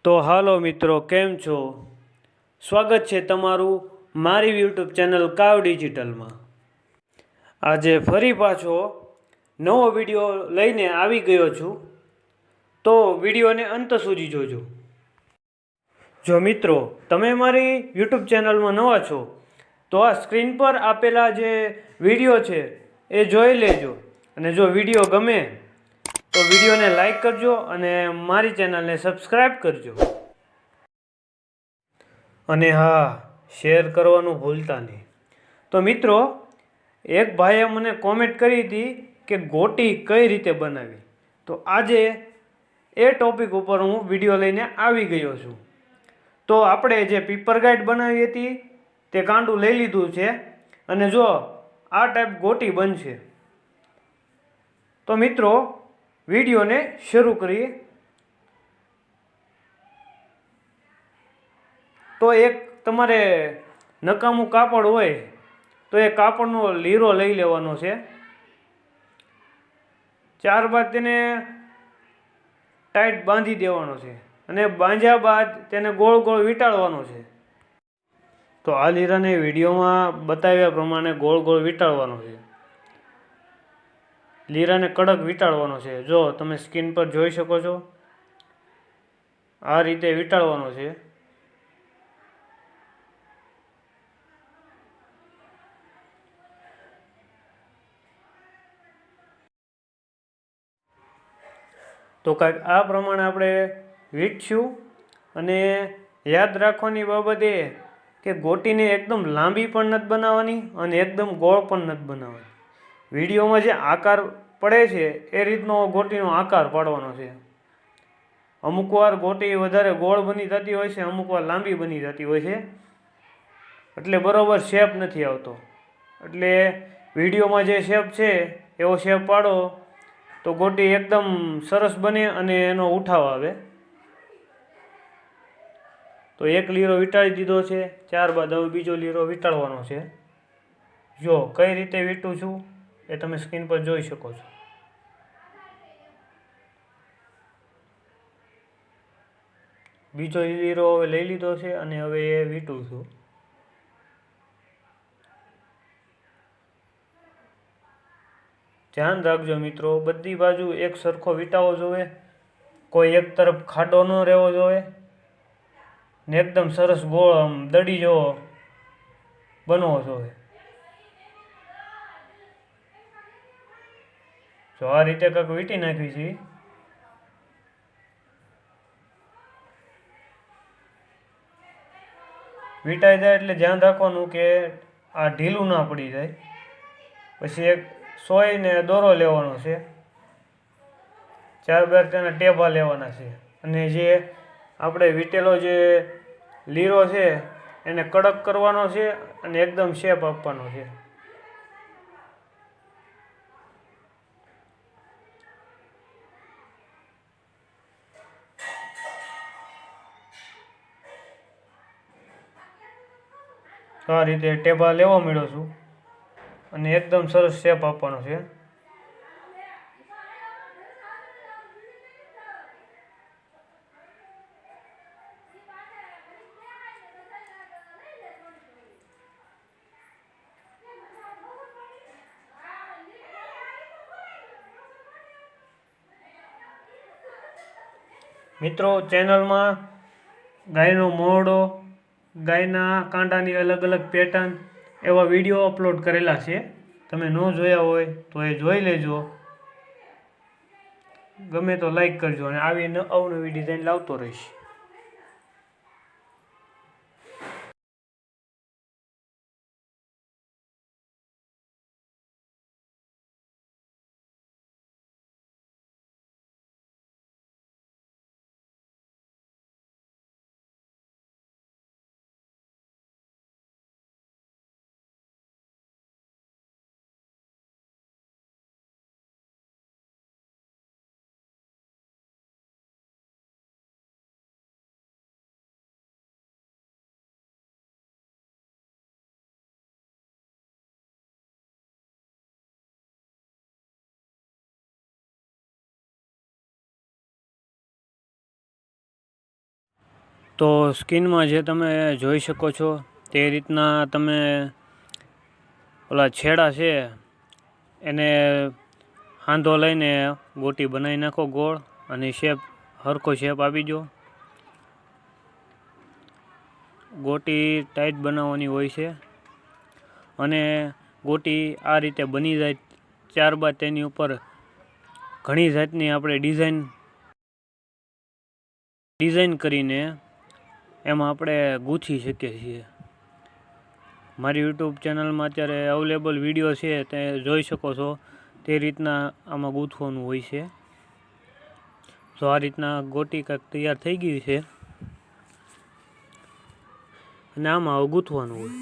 તો હાલો મિત્રો, કેમ છો? સ્વાગત છે તમારું મારી યુટ્યુબ ચેનલ કાવ ડિજિટલમાં. આજે ફરી પાછો નવો વિડીયો લઈને આવી ગયો છું, તો વિડીયોને અંત સુધી જોજો. જો મિત્રો તમે મારી યુટ્યુબ ચેનલમાં નવા છો તો આ સ્ક્રીન પર આપેલા જે વિડીયો છે એ જોઈ લેજો, અને જો વિડીયો ગમે તો વિડીયોને લાઈક કરજો અને મારી ચેનલને સબસ્ક્રાઈબ કરજો. અને હા, શેર કરવાનું ભૂલતા નહીં. તો મિત્રો, એક ભાઈએ મને કોમેન્ટ કરી હતી કે ગોટી કઈ રીતે બનાવી. તો આજે એ ટોપિક ઉપર હું વિડીયો લઈને આવી ગયો છું. તો આપણે જે પેપર ગાઈડ બનાવી હતી તે કાંડું લઈ લીધું છે, અને જો આ ટાઈપ ગોટી બનશે. તો મિત્રો, વિડીયોને શરૂ કરીએ. તો એક તમારે નકામું કાપડ હોય તો એ કાપડનો લીરો લઈ લેવાનો છે. ત્યારબાદ તેને ટાઈટ બાંધી દેવાનો છે, અને બાંધ્યા બાદ તેને ગોળ ગોળ વીંટાળવાનો છે. તો આ લીરાને વિડીયોમાં બતાવ્યા પ્રમાણે ગોળ ગોળ વીંટાળવાનો છે. લીરાને કડક વીંટાળવાનો છે. જો તમે સ્કીન પર જોઈ શકો છો, આ રીતે વીંટાળવાનો છે. તો કાંઈક આ પ્રમાણે આપણે વીંટશું. અને યાદ રાખવાની બાબત એ કે ગોટીને એકદમ લાંબી પણ નથી બનાવવાની અને એકદમ ગોળ પણ નથી બનાવવાની. વિડીયોમાં જે આકાર પડે છે એ રીતનો ગોટીનો આકાર પાડવાનો છે. અમુક વાર ગોટી વધારે ગોળ બની જતી હોય છે, અમુક વાર લાંબી બની જતી હોય છે, એટલે બરાબર શેપ નથી આવતો. એટલે વિડીયોમાં જે શેપ છે એવો શેપ પાડો તો ગોટી એકદમ સરસ બને અને એનો ઉઠાવ આવે. તો એક લીરો વીંટાળી દીધો છે. ત્યારબાદ હવે બીજો લીરો વીંટાળવાનો છે. જો કઈ રીતે વીંટું છું એ તમે સ્ક્રીન પર જોઈ શકો છો. બીજો લીરો હવે લઈ લીધો છે અને હવે એ વીંટું છું. ધ્યાન રાખજો મિત્રો, બધી બાજુ એક સરખો વીંટાવો જોઈએ, કોઈ એક તરફ ખાડો ન રહેવો જોઈએ, ને એકદમ સરસ ગોળ આમ દડી જેવો બનવો જોઈએ. જો આ રીતે કંઈક વીંટી નાખવી છે. વીંટાઈ જાય એટલે ધ્યાન રાખવાનું કે આ ઢીલું ના પડી જાય. પછી એક સોયને દોરો લેવાનો છે. ત્યારબાદ તેના ટેભા લેવાના છે, અને જે આપણે વીંટેલો જે લીરો છે એને કડક કરવાનો છે અને એકદમ શેપ આપવાનો છે. તો આ રીતે ટેભા લેવા માંડ્યો છું અને એકદમ સરસ શેપ આપવાનો છે. મિત્રો, ચેનલમાં ગાયનો મોરડો, ગાયના કાંડાની અલગ અલગ પેટર્ન એવા વિડીયો અપલોડ કરેલા છે. તમે ન જોયા હોય તો એ જોઈ લેજો. ગમે તો લાઈક કરજો, અને આવી અવનવી ડિઝાઇન લાવતો રહીશ. તો સ્કીનમાં જે તમે જોઈ શકો છો તે રીતના તમે ઓલા છેડા છે એને હાંધો લઈને ગોટી બનાવી નાખો ગોળ, અને હરખો શેપ આપી દો. ગોટી ટાઈટ બનાવવાની હોય છે, અને ગોટી આ રીતે બની જાય ત્યારબાદ તેની ઉપર ઘણી જાતની આપણે ડિઝાઇન કરીને એમાં આપણે ગૂંથી શકીએ છીએ. મારી યુટ્યુબ ચેનલમાં અત્યારે અવેલેબલ વિડીયો છે, તે જોઈ શકો છો. તે રીતના આમાં ગૂંથવાનું હોય છે. તો આ રીતના ગોટી કાંઈક તૈયાર થઈ ગઈ છે, અને આમાં હવે ગૂંથવાનું હોય.